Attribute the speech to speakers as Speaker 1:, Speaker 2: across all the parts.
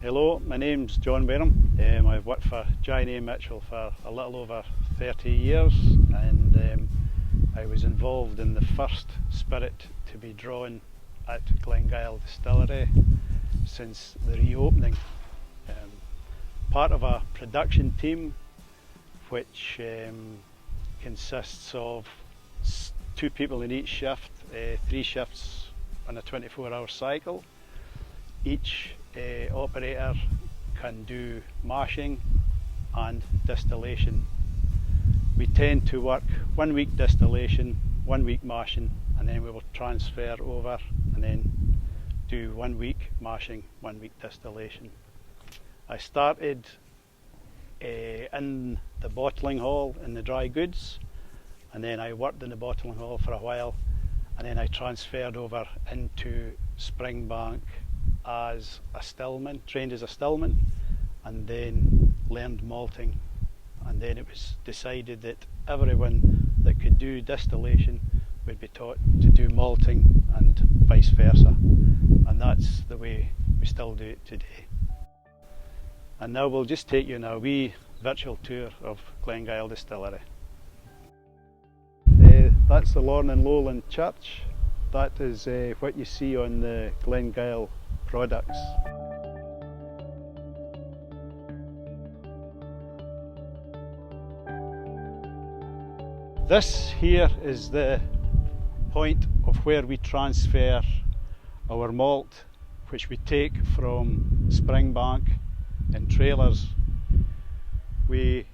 Speaker 1: Hello, my name's John Wareham. I've worked for Giant A. Mitchell for a little over 30 years, and I was involved in the first spirit to be drawn at Glengyle Distillery since the reopening. Part of a production team which consists of 2 people in each shift, 3 shifts on a 24-hour cycle. Each operator can do mashing and distillation. We tend to work 1 week distillation, 1 week mashing, and then we will transfer over and then do 1 week mashing, 1 week distillation. I started in the bottling hall in the dry goods, and then I worked in the bottling hall for a while, and then I transferred over into Springbank as a stillman, trained as a stillman, and then learned malting. And then it was decided that everyone that could do distillation would be taught to do malting and vice versa. And that's the way we still do it today. And now we'll just take you on a wee virtual tour of Glengyle Distillery. That's the Lorne and Lowland Church. That is what you see on the Glengyle products. This here is the point of where we transfer our malt, which we take from Springbank in trailers. We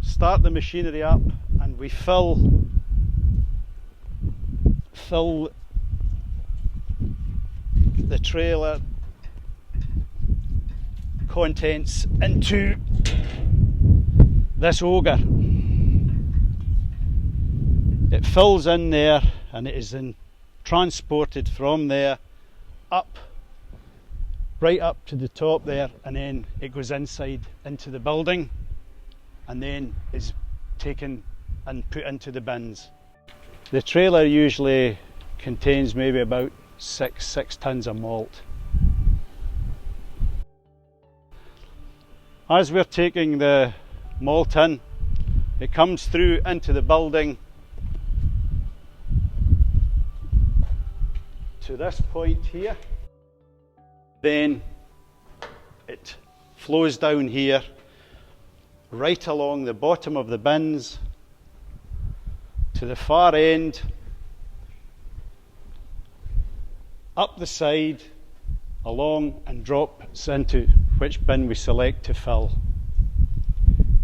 Speaker 1: start the machinery up and we fill the trailer contents into this auger. It fills in there and it is then transported from there up, right up to the top there, and then it goes inside into the building and then is taken and put into the bins. The trailer usually contains maybe about six tons of malt. As we're taking the malt in, it comes through into the building to this point here. Then it flows down here, right along the bottom of the bins, to the far end, up the side, along, and drops into which bin we select to fill.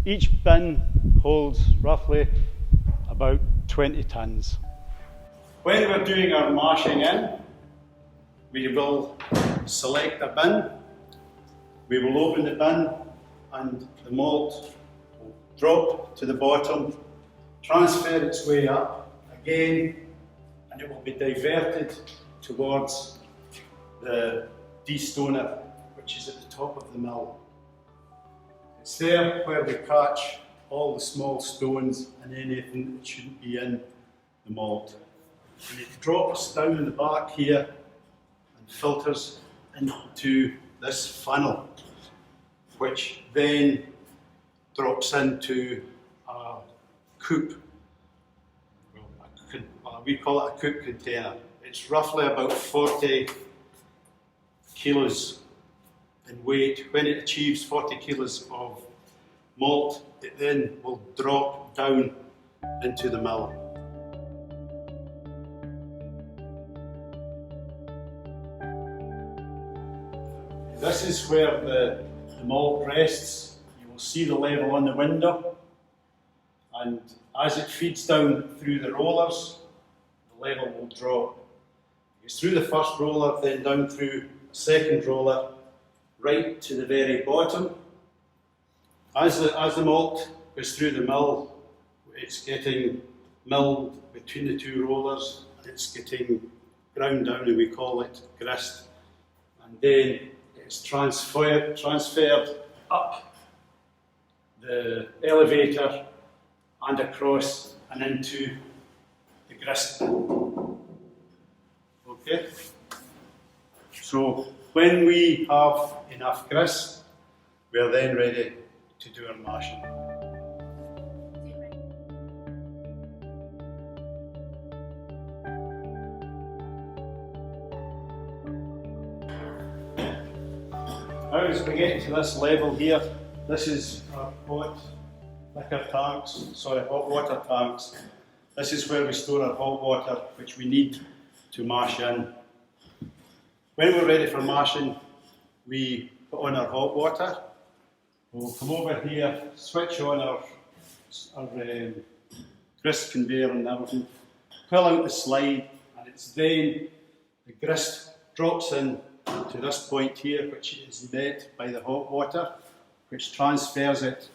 Speaker 1: Each bin holds roughly about 20 tons. When we're doing our mashing in, we will select a bin, we will open the bin, and the malt will drop to the bottom, transfer its way up again, and it will be diverted towards the destoner, which is at the top of the mill. It's there where we catch all the small stones and anything that shouldn't be in the malt. And it drops down the back here and filters into this funnel, which then drops into a coupe. We call it a coupe container. It's roughly about 40 kilos in weight. When it achieves 40 kilos of malt, it then will drop down into the mill. This is where the malt rests. You will see the level on the window, and as it feeds down through the rollers, the level will drop. It goes through the first roller, then down through the second roller, right to the very bottom. As the malt goes through the mill, it's getting milled between the 2 rollers, and it's getting ground down, and we call it grist. And then it's transferred up the elevator and across and into the grist. Okay? So When we have enough grist, we are then ready to do our mashing. Now as we get to this level here, this is our hot water tanks. This is where we store our hot water, which we need to mash in. When we're ready for mashing, we put on our hot water. We'll come over here, switch on our grist conveyor and everything, pull out the slide, and it's then the grist drops in to this point here, which is met by the hot water, which transfers it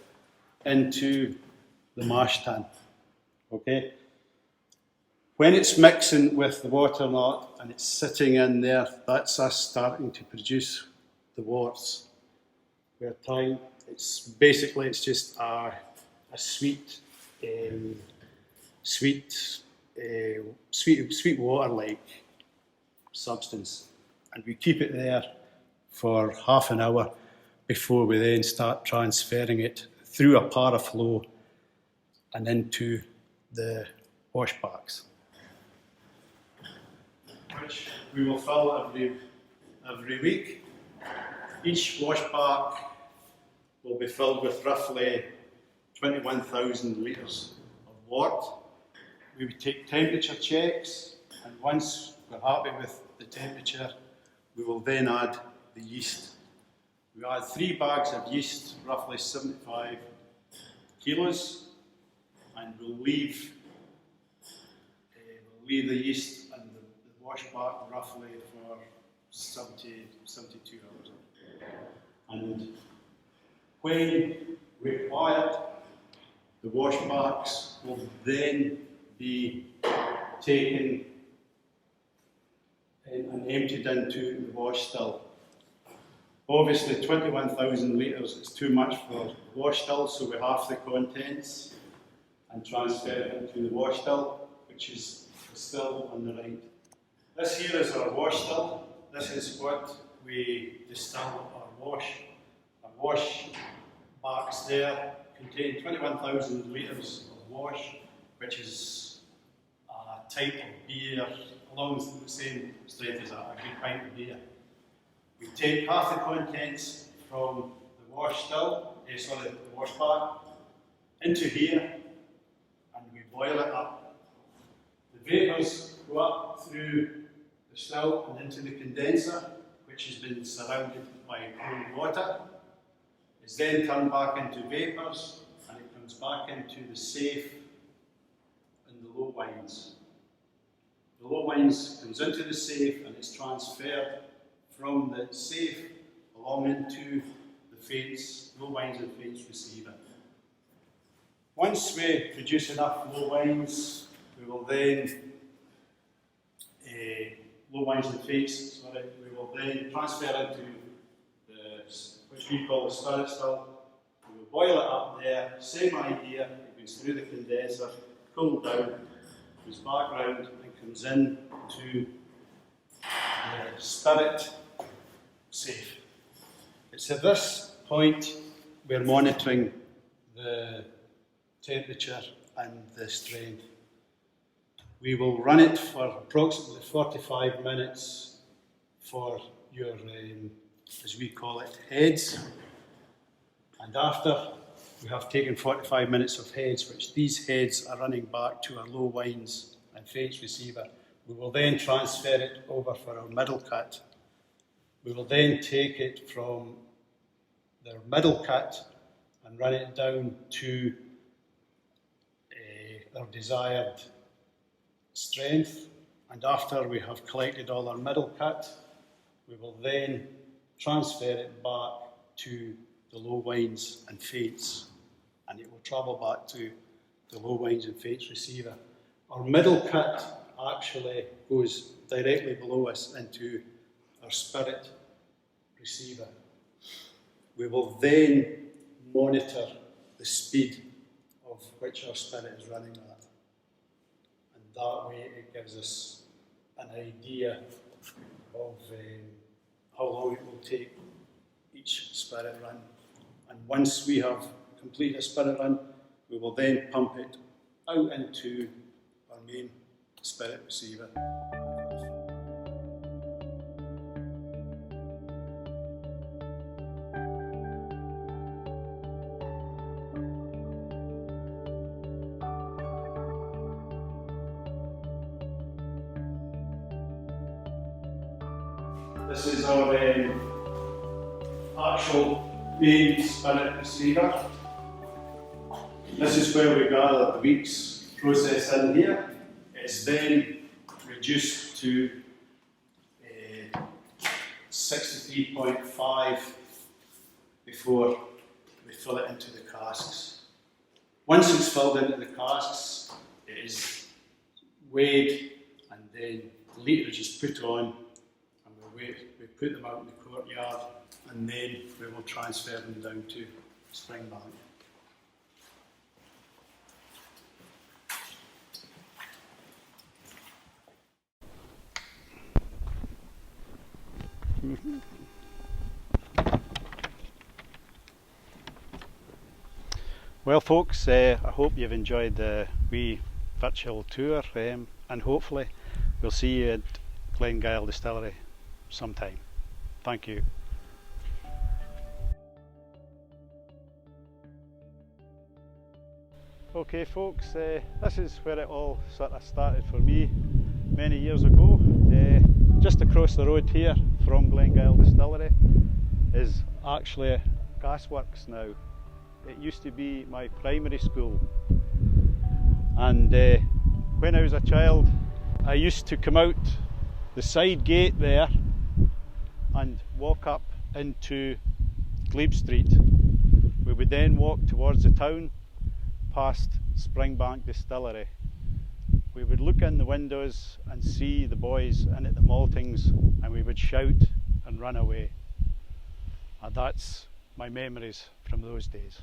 Speaker 1: into the mash tun. Okay? When it's mixing with the water malt and it's sitting in there, that's us starting to produce the worts. Where time, it's just a sweet water-like substance, and we keep it there for half an hour before we then start transferring it through a paraflow and into the wash bags, which we will fill every week. Each wash bag will be filled with roughly 21,000 litres of wort. We would take temperature checks, and once we're happy with the temperature, we will then add the yeast. We add 3 bags of yeast, roughly 75 kilos, and we'll leave the yeast in the wash bag roughly for 72 hours. And when we apply it, the wash bags will then be taken and emptied into the wash still. Obviously 21,000 litres is too much for wash still, so we halve the contents and transfer it into the wash still, which is the still on the right. This here is our wash still. This is what we distill our wash. Our wash bags there contain 21,000 litres of wash, which is a type of beer along the same strength as a good pint of beer. We take half the contents from the wash bag into here, and we boil it up. The vapours go up through the still and into the condenser, which has been surrounded by cold water. It's then turned back into vapours, and it comes back into the safe and the low wines. The low wines comes into the safe and it's transferred from the safe along into the low wines and feints receiver. Once we produce enough low wines, we will then we will then transfer into which we call the spirit still. We will boil it up there, same idea, it goes through the condenser, cooled down, goes back round and comes in to the spirit safe. It's at this point we're monitoring the temperature and the strength. We will run it for approximately 45 minutes for your, as we call it, heads. And after we have taken 45 minutes of heads, which these heads are running back to our low wines and feints receiver, we will then transfer it over for our middle cut. We will then take it from their middle cut and run it down to our desired strength. And after we have collected all our middle cut, we will then transfer it back to the low wines and feints, and it will travel back to the low wines and feints receiver. Our middle cut actually goes directly below us into our spirit receiver. We will then monitor the speed of which our spirit is running at, and that way it gives us an idea of how long it will take each spirit run. And once we have completed a spirit run, we will then pump it out into our main spirit receiver. This is our actual main spirit receiver. This is where we gather the week's process in here. It's then reduced to 63.5 before we fill it into the casks. Once it's filled into the casks, it is weighed and then the litres is put on, and we put them out in the courtyard, and then we will transfer them down to Springbank. Well folks, I hope you've enjoyed the wee virtual tour, and hopefully we'll see you at Glengyle Distillery sometime. Thank you. Okay folks, this is where it all sort of started for me many years ago. Just across the road here from Glengyle Distillery is actually Gasworks now. It used to be my primary school, and when I was a child I used to come out the side gate there and walk up into Glebe Street. We would then walk towards the town past Springbank Distillery. We would look in the windows and see the boys in at the maltings, and we would shout and run away. And that's my memories from those days.